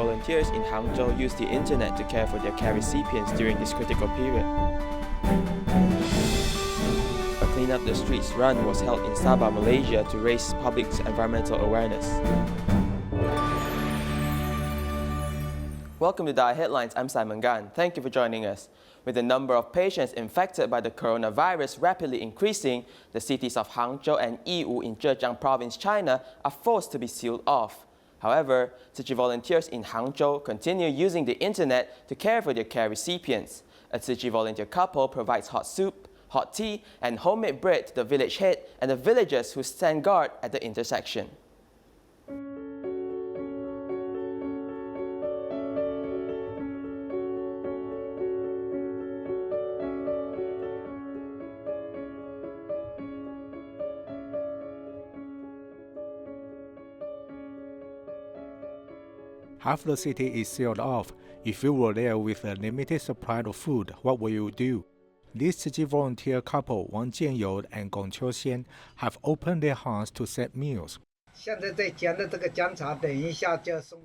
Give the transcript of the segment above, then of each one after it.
volunteers in Hangzhou use the internet to care for their care recipients during this critical period. A Clean Up the Streets run was held in Sabah, Malaysia to raise public's environmental awareness. Welcome to Dial Headlines, I'm Simon Gan. Thank you for joining us. With the number of patients infected by the coronavirus rapidly increasing, the cities of Hangzhou and Yiwu in Zhejiang Province, China are forced to be sealed off. However, Tzu Chi volunteers in Hangzhou continue using the internet to care for their care recipients. A Tzu Chi volunteer couple provides hot soup, hot tea, and homemade bread to the village head and the villagers who stand guard at the intersection. Half the city is sealed off. If you were there with a limited supply of food, what will you do? This Tzu Chi volunteer couple, Wang Jianyou and Gong Qiuxian, have opened their hearts to set meals.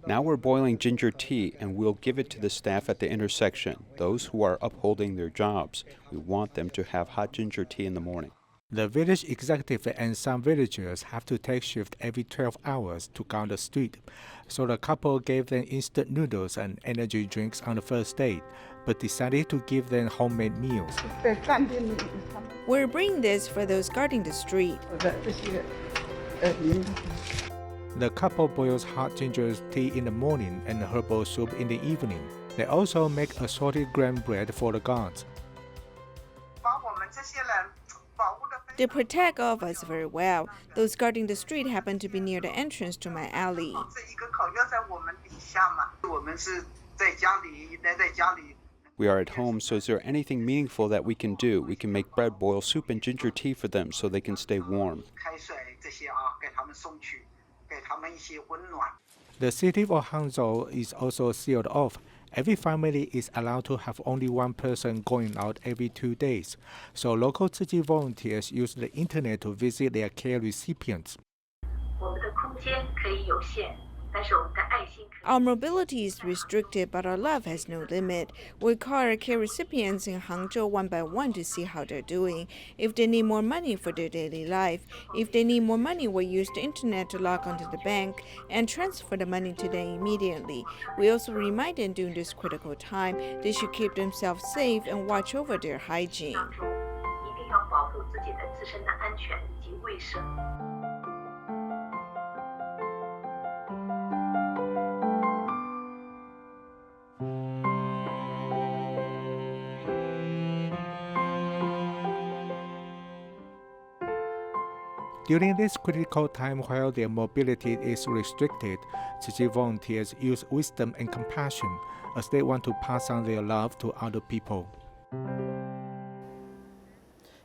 Now we're boiling ginger tea and we'll give it to the staff at the intersection, those who are upholding their jobs. We want them to have hot ginger tea in the morning. The village executive and some villagers have to take shift every 12 hours to guard the street, so the couple gave them instant noodles and energy drinks on the first day, but decided to give them homemade meals. We're bringing this for those guarding the street. The couple boils hot ginger tea in the morning and herbal soup in the evening. They also make assorted grain bread for the guards. They protect all of us very well. Those guarding the street happen to be near the entrance to my alley. We are at home, so is there anything meaningful that we can do? We can make bread, boil soup, and ginger tea for them so they can stay warm. The city of Hangzhou is also sealed off. Every family is allowed to have only one person going out every 2 days, so local Tzu Chi volunteers use the internet to visit their care recipients. Our mobility is restricted, but our love has no limit. We call our care recipients in Hangzhou one by one to see how they're doing. If they need more money for their daily life, if they need more money, we use the internet to log onto the bank and transfer the money to them immediately. We also remind them during this critical time they should keep themselves safe and watch over their hygiene. During this critical time while their mobility is restricted, Tzu Chi volunteers use wisdom and compassion as they want to pass on their love to other people.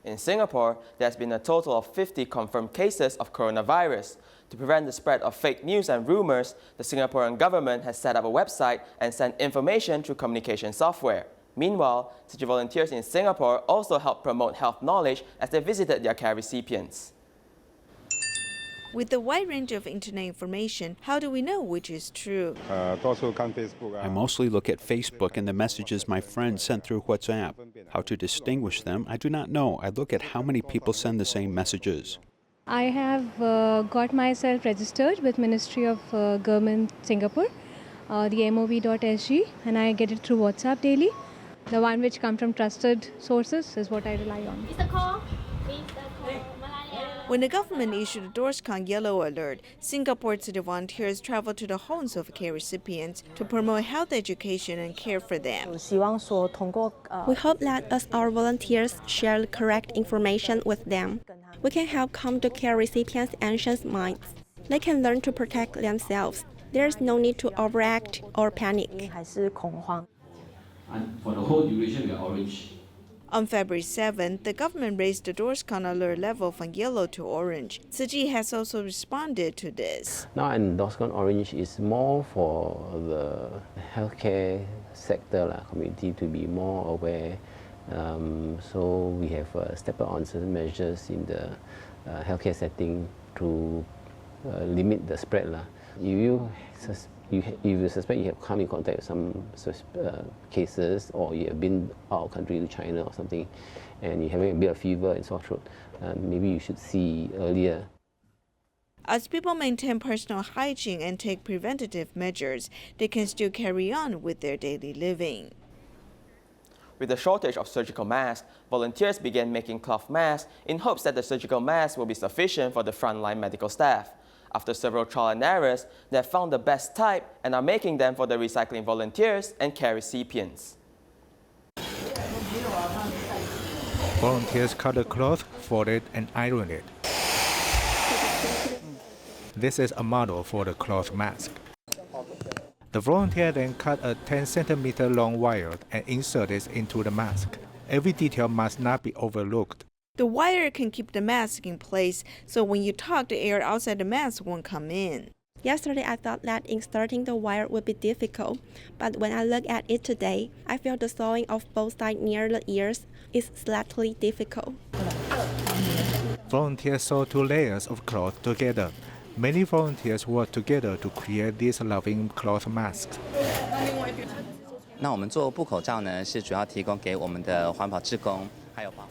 In Singapore, there has been a total of 50 confirmed cases of coronavirus. To prevent the spread of fake news and rumors, the Singaporean government has set up a website and sent information through communication software. Meanwhile, Tzu Chi volunteers in Singapore also help promote health knowledge as they visited their care recipients. With the wide range of internet information, how do we know which is true? I mostly look at Facebook and the messages my friends sent through WhatsApp. How to distinguish them, I do not know. I look at how many people send the same messages. I have got myself registered with Ministry of Government Singapore, the MOV.sg, and I get it through WhatsApp daily. The one which comes from trusted sources is what I rely on. When the government issued the DORSCON yellow alert, Singapore Tzu Chi volunteers traveled to the homes of care recipients to promote health education and care for them. We hope that as our volunteers share the correct information with them, we can help calm the care recipients' anxious minds. They can learn to protect themselves. There is no need to overact or panic. And for the whole duration, we are orange. On February 7th, the government raised the DORSCON alert level from yellow to orange. Tzu Chi has also responded to this. Now, and DORSCON orange is more for the healthcare sector, community to be more aware. So we have stepped up on certain measures in the healthcare setting to limit the spread. You if you suspect you have come in contact with some cases, or you have been out of country to China or something, and you're having a bit of fever and sore throat, maybe you should see earlier. As people maintain personal hygiene and take preventative measures, they can still carry on with their daily living. With the shortage of surgical masks, volunteers began making cloth masks in hopes that the surgical masks will be sufficient for the frontline medical staff. After several trial and errors, they have found the best type and are making them for the recycling volunteers and care recipients. Volunteers cut the cloth, fold it, and iron it. This is a model for the cloth mask. The volunteer then cut a 10 centimeter long wire and insert it into the mask. Every detail must not be overlooked. The wire can keep the mask in place, so when you talk, the air outside the mask won't come in. Yesterday, I thought that inserting the wire would be difficult, but when I look at it today, I feel the sewing of both sides near the ears is slightly difficult. Volunteers sew 2 layers of cloth together. Many volunteers work together to create these loving cloth masks. 那我们做布口罩呢，是主要提供给我们的环保志工。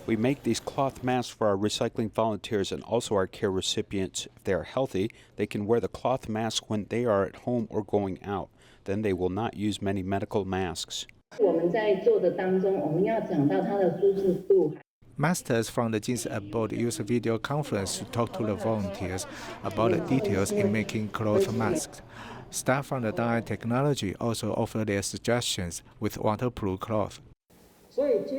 We make these cloth masks for our recycling volunteers and also our care recipients. If they are healthy, they can wear the cloth mask when they are at home or going out. Then they will not use many medical masks. 我们在做的当中，我们要讲到它的舒适度。 Masters from the Jeans Abode use a video conference to talk to the volunteers about the details in making cloth masks. Staff from the dye technology also offer their suggestions with waterproof cloth. If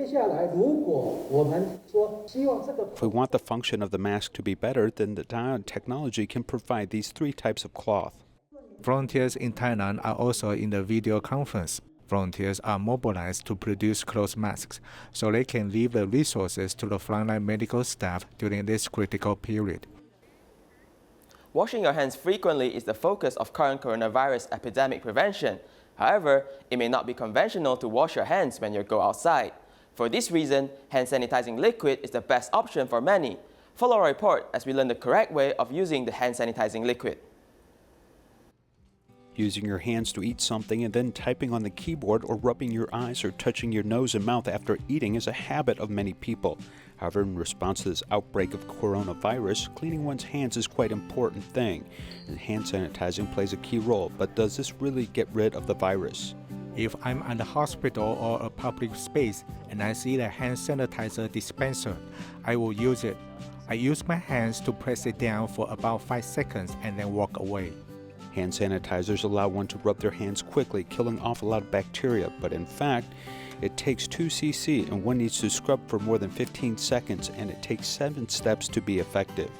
we want the function of the mask to be better, then the dye technology can provide these 3 types of cloth. Volunteers in Thailand are also in the video conference. Volunteers are mobilized to produce cloth masks, so they can leave the resources to the frontline medical staff during this critical period. Washing your hands frequently is the focus of current coronavirus epidemic prevention. However, it may not be conventional to wash your hands when you go outside. For this reason, hand sanitizing liquid is the best option for many. Follow our report as we learn the correct way of using the hand sanitizing liquid. Using your hands to eat something and then typing on the keyboard or rubbing your eyes or touching your nose and mouth after eating is a habit of many people. However, in response to this outbreak of coronavirus, cleaning one's hands is quite an important thing, and hand sanitizing plays a key role. But does this really get rid of the virus? If I'm at a hospital or a public space and I see the hand sanitizer dispenser, I will use it. I use my hands to press it down for about 5 seconds and then walk away. Hand sanitizers allow one to rub their hands quickly, killing off a lot of bacteria, but in fact, it takes 2 cc and one needs to scrub for more than 15 seconds, and it takes 7 steps to be effective.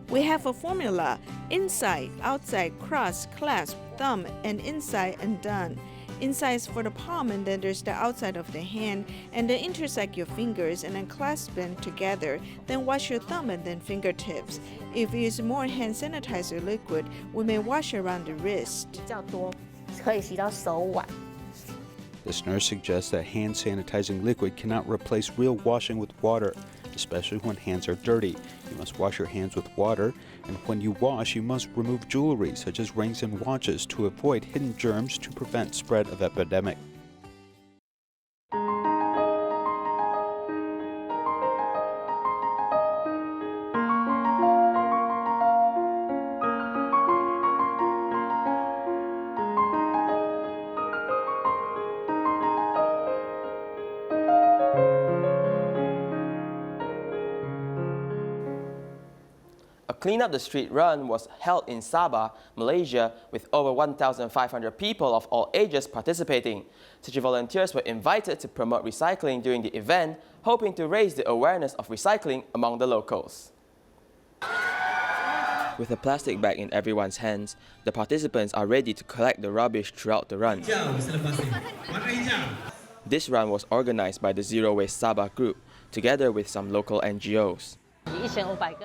We have a formula: inside, outside, cross, clasp, thumb, and inside and done. Inside is for the palm, and then there's the outside of the hand, and then intersect your fingers and then clasp them together. Then wash your thumb and then fingertips. If you use more hand sanitizer liquid, we may wash around the wrist. This nurse suggests that hand sanitizing liquid cannot replace real washing with water, especially when hands are dirty. You must wash your hands with water, and when you wash, you must remove jewelry such as rings and watches to avoid hidden germs to prevent spread of epidemic. A Clean Up the Street run was held in Sabah, Malaysia, with over 1,500 people of all ages participating. Tzu Chi volunteers were invited to promote recycling during the event, hoping to raise the awareness of recycling among the locals. With a plastic bag in everyone's hands, the participants are ready to collect the rubbish throughout the run. This run was organized by the Zero Waste Sabah group, together with some local NGOs.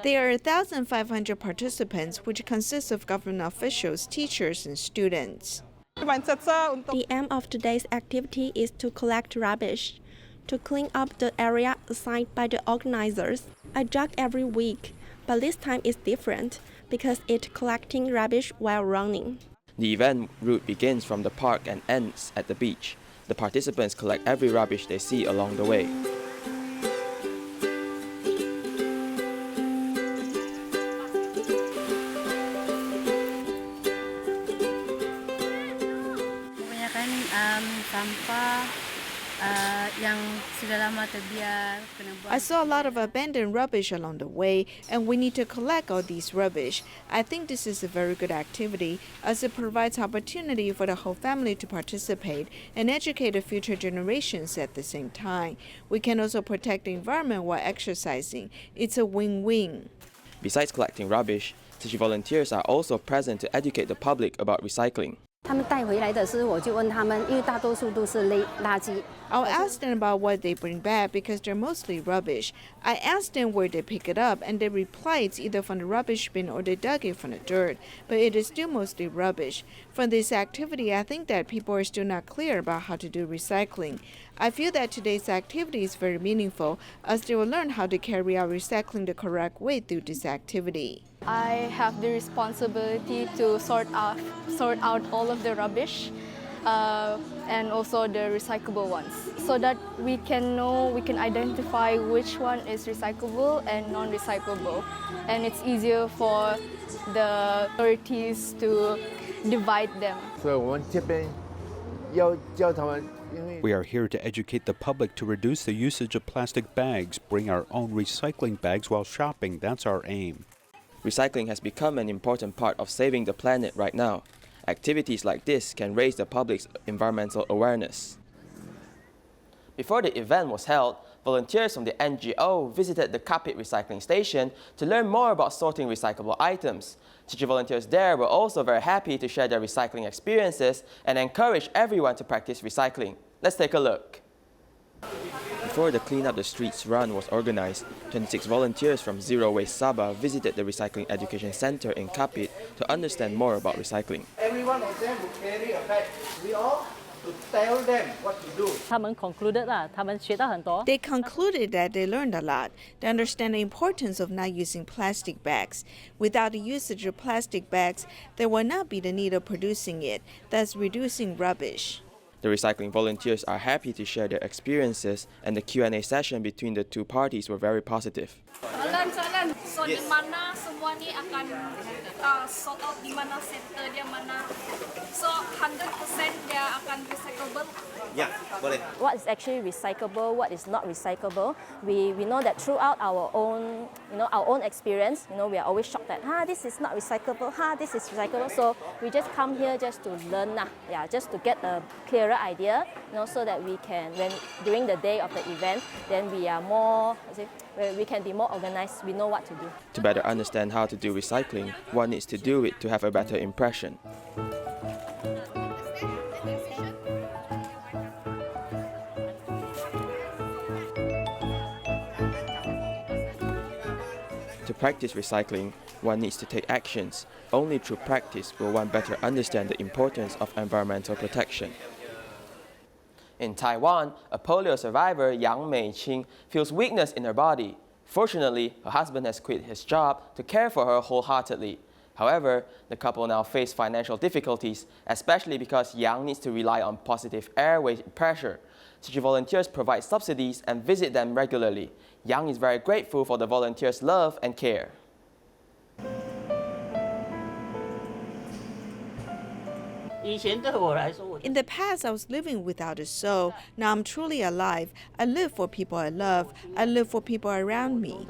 There are 1,500 participants, which consists of government officials, teachers, and students. The aim of today's activity is to collect rubbish, to clean up the area assigned by the organizers. I jog every week, but this time is different because it's collecting rubbish while running. The event route begins from the park and ends at the beach. The participants collect every rubbish they see along the way. I saw a lot of abandoned rubbish along the way, and we need to collect all these rubbish. I think this is a very good activity, as it provides opportunity for the whole family to participate and educate the future generations at the same time. We can also protect the environment while exercising. It's a win-win. Besides collecting rubbish, Tzu Chi volunteers are also present to educate the public about recycling. I'll ask them about what they bring back because they're mostly rubbish. I asked them where they pick it up, and they reply it's either from the rubbish bin or they dug it from the dirt, but it is still mostly rubbish. From this activity, I think that people are still not clear about how to do recycling. I feel that today's activity is very meaningful, as they will learn how to carry out recycling the correct way through this activity. I have the responsibility to sort out all of the rubbish and also the recyclable ones, so that we can identify which one is recyclable and non-recyclable, and it's easier for the authorities to divide them. We are here to educate the public to reduce the usage of plastic bags, bring our own recycling bags while shopping. That's our aim. Recycling has become an important part of saving the planet right now. Activities like this can raise the public's environmental awareness. Before the event was held, volunteers from the NGO visited the Kapit recycling station to learn more about sorting recyclable items. Tzu Chi volunteers there were also very happy to share their recycling experiences and encourage everyone to practice recycling. Let's take a look. Before the Clean Up the Streets run was organized, 26 volunteers from Zero Waste Sabah visited the Recycling Education Center in Kapit to understand more about recycling. Every one of them will carry a bag. We all to tell them what to do. They concluded that they learned a lot. They understand the importance of not using plastic bags. Without the usage of plastic bags, there will not be the need of producing it, thus reducing rubbish. The recycling volunteers are happy to share their experiences, and the Q&A session between the two parties were very positive. So di mana semua ni akan sort out di mana center dia mana. So 100% dia akan recyclable. Yeah, boleh. What is actually recyclable, what is not recyclable? We know that throughout our own experience, we are always shocked that this is not recyclable, this is recyclable. So we just come here just to learn, just to get a clearer idea, so that we can, during the day of the event, then we are more, we can be more organized. We know what to do. To better understand how to do recycling, one needs to do it to have a better impression. To practice recycling, one needs to take actions. Only through practice will one better understand the importance of environmental protection. In Taiwan, a polio survivor, Yang Mei-Qing, feels weakness in her body. Fortunately, her husband has quit his job to care for her wholeheartedly. However, the couple now face financial difficulties, especially because Yang needs to rely on positive airway pressure. Tzu Chi volunteers provide subsidies and visit them regularly. Yang is very grateful for the volunteers' love and care. In the past, I was living without a soul. Now I'm truly alive. I live for people I love. I live for people around me.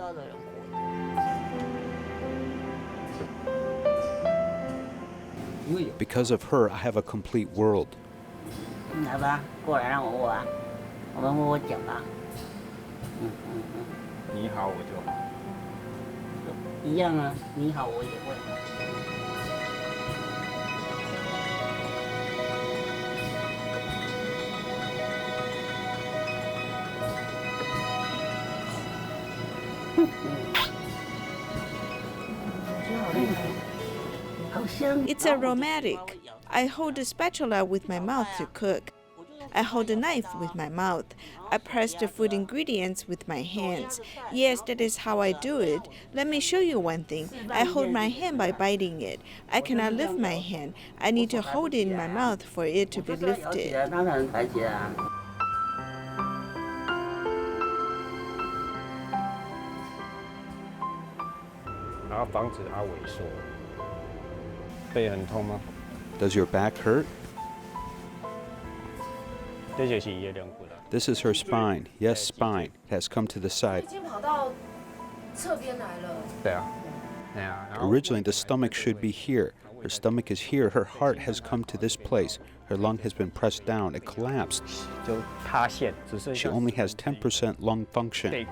Because of her, I have a complete world. It's aromatic. I hold the spatula with my mouth to cook. I hold the knife with my mouth. I press the food ingredients with my hands. Yes, that is how I do it. Let me show you one thing. I hold my hand by biting it. I cannot lift my hand. I need to hold it in my mouth for it to be lifted. Does your back hurt? This is her spine. Yes, spine. It has come to the side. Originally, the stomach should be here. Her stomach is here. Her heart has come to this place. Her lung has been pressed down. It collapsed. She only has 10% lung function.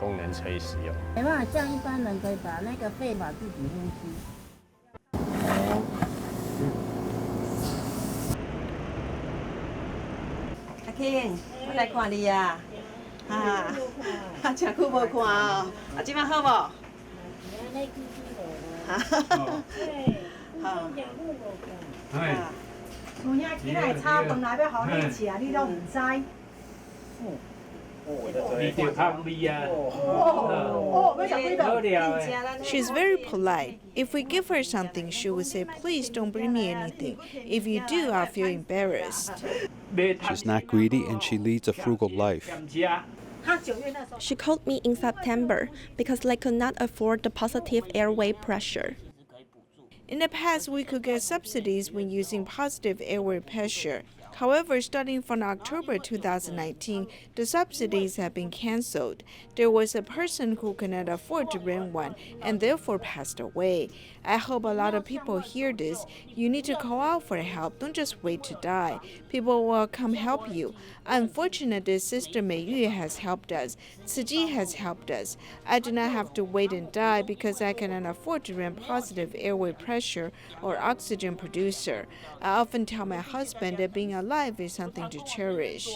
She's very polite. If we give her something, she will say, "Please don't bring me anything. If you do, I'll feel embarrassed." She's not greedy and she leads a frugal life. She called me in September because they could not afford the positive airway pressure. In the past, we could get subsidies when using positive airway pressure. However, starting from October 2019, the subsidies have been canceled. There was a person who could not afford to rent one and therefore passed away. I hope a lot of people hear this. You need to call out for help. Don't just wait to die. People will come help you. Unfortunately, Sister Mei Yu has helped us. Tzu Chi has helped us. I do not have to wait and die because I cannot afford to rent positive airway pressure or oxygen producer. I often tell my husband that being alive is something to cherish.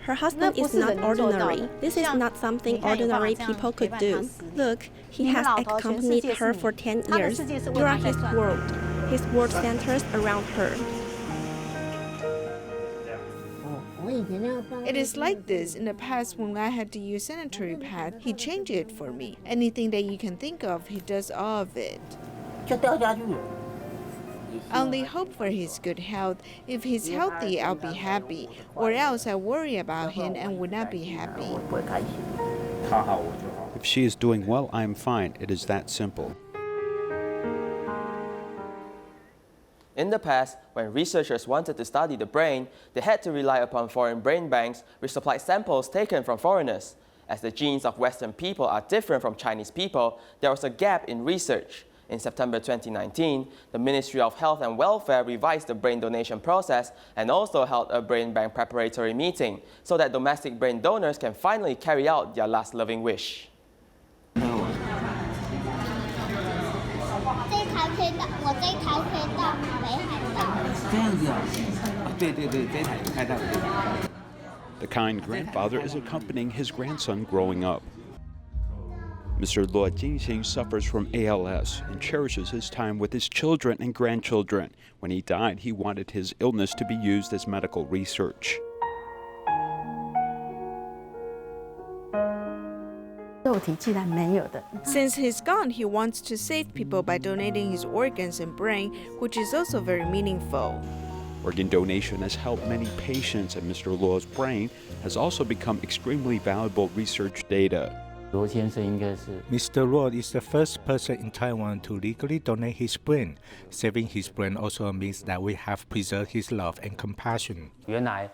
Her husband is not ordinary. This is not something ordinary people could do. Look, he has accompanied her for 10 years. You are his world. His world centers around her. It is like this. In the past, when I had to use sanitary pad, he changed it for me. Anything that you can think of, he does all of it. I only hope for his good health. If he's healthy, I'll be happy. Or else I worry about him and would not be happy. If she is doing well, I am fine. It is that simple. In the past, when researchers wanted to study the brain, they had to rely upon foreign brain banks, which supplied samples taken from foreigners. As the genes of Western people are different from Chinese people, there was a gap in research. In September 2019, the Ministry of Health and Welfare revised the brain donation process and also held a brain bank preparatory meeting so that domestic brain donors can finally carry out their last living wish. The kind grandfather is accompanying his grandson growing up. Mr. Luo Jingxing suffers from ALS and cherishes his time with his children and grandchildren. When he died, he wanted his illness to be used as medical research. Since he's gone, he wants to save people by donating his organs and brain, which is also very meaningful. Organ donation has helped many patients, and Mr. Luo's brain has also become extremely valuable research data. Mr. Luo is the first person in Taiwan to legally donate his brain. Saving his brain also means that we have preserved his love and compassion. I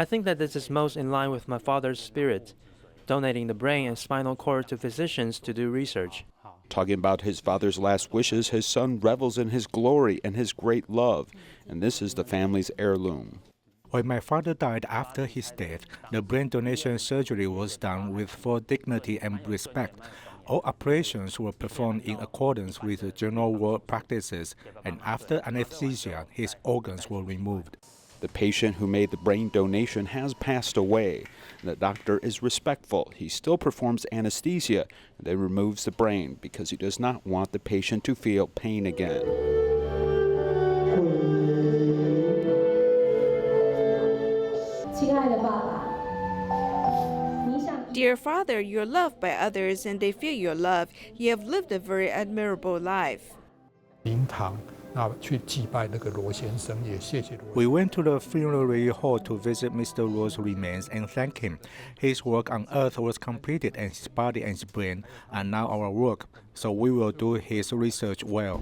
think that this is most in line with my father's spirit, donating the brain and spinal cord to physicians to do research. Talking about his father's last wishes, his son revels in his glory and his great love, and this is the family's heirloom. When my father died after his death, the brain donation surgery was done with full dignity and respect. All operations were performed in accordance with the general world practices, and after anesthesia, his organs were removed. The patient who made the brain donation has passed away. The doctor is respectful. He still performs anesthesia and then removes the brain because he does not want the patient to feel pain again. Dear Father, you're loved by others and they feel your love. You have lived a very admirable life. We went to the funerary hall to visit Mr. Luo's remains and thank him. His work on Earth was completed and his body and his brain are now our work, so we will do his research well.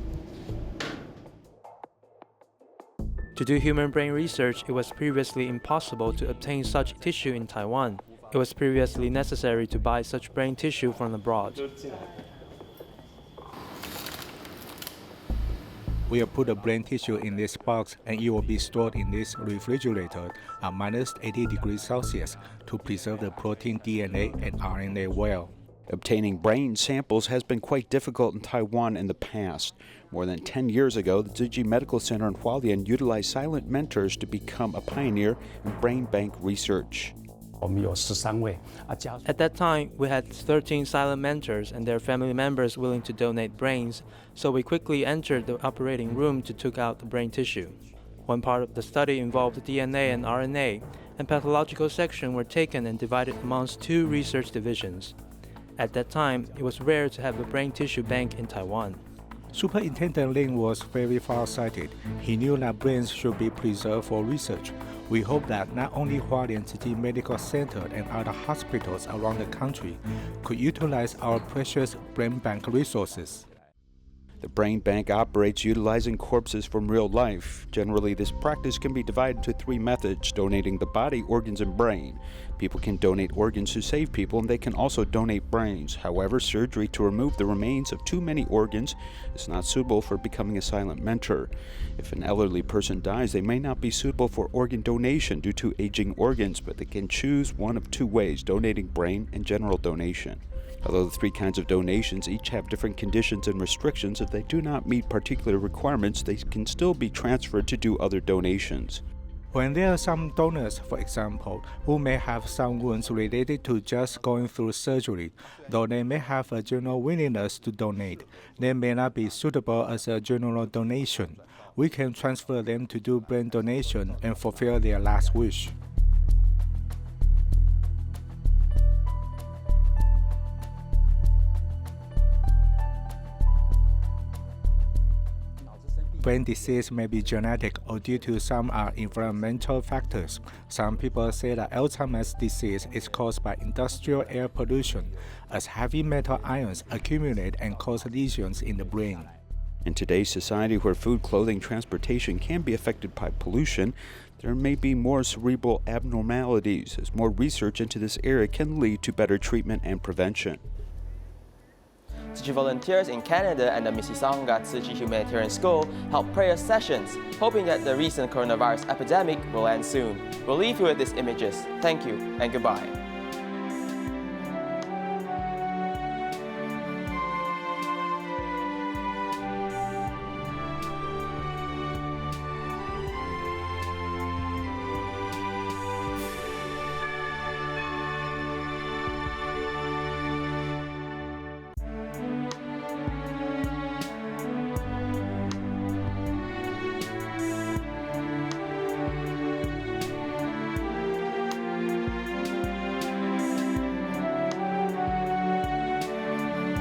To do human brain research, it was previously impossible to obtain such tissue in Taiwan. It was previously necessary to buy such brain tissue from abroad. We will put the brain tissue in this box and it will be stored in this refrigerator at -80 degrees Celsius to preserve the protein, DNA, and RNA well. Obtaining brain samples has been quite difficult in Taiwan in the past. More than 10 years ago, the Tzu Chi Medical Center in Hualien utilized silent mentors to become a pioneer in brain bank research. At that time, we had 13 silent mentors and their family members willing to donate brains, so we quickly entered the operating room to take out the brain tissue. One part of the study involved DNA and RNA, and pathological sections were taken and divided amongst 2 research divisions. At that time, it was rare to have a brain tissue bank in Taiwan. Superintendent Lin was very far-sighted. He knew that brains should be preserved for research. We hope that not only Hualien Tzu Chi Medical Center and other hospitals around the country could utilize our precious brain bank resources. The brain bank operates utilizing corpses from real life. Generally, this practice can be divided into 3 methods: donating the body, organs, and brain. People can donate organs to save people, and they can also donate brains. However, surgery to remove the remains of too many organs is not suitable for becoming a silent mentor. If an elderly person dies, they may not be suitable for organ donation due to aging organs, but they can choose one of 2 ways: donating brain and general donation. Although the 3 kinds of donations each have different conditions and restrictions, if they do not meet particular requirements, they can still be transferred to do other donations. When there are some donors, for example, who may have some wounds related to just going through surgery, though they may have a general willingness to donate, they may not be suitable as a general donation. We can transfer them to do brain donation and fulfill their last wish. Brain disease may be genetic or due to some are environmental factors. Some people say that Alzheimer's disease is caused by industrial air pollution, as heavy metal ions accumulate and cause lesions in the brain. In today's society, where food, clothing, transportation can be affected by pollution, there may be more cerebral abnormalities, as more research into this area can lead to better treatment and prevention. Tzu Chi volunteers in Canada and the Mississauga Tzu Chi Humanitarian School held prayer sessions, hoping that the recent coronavirus epidemic will end soon. We'll leave you with these images. Thank you and goodbye.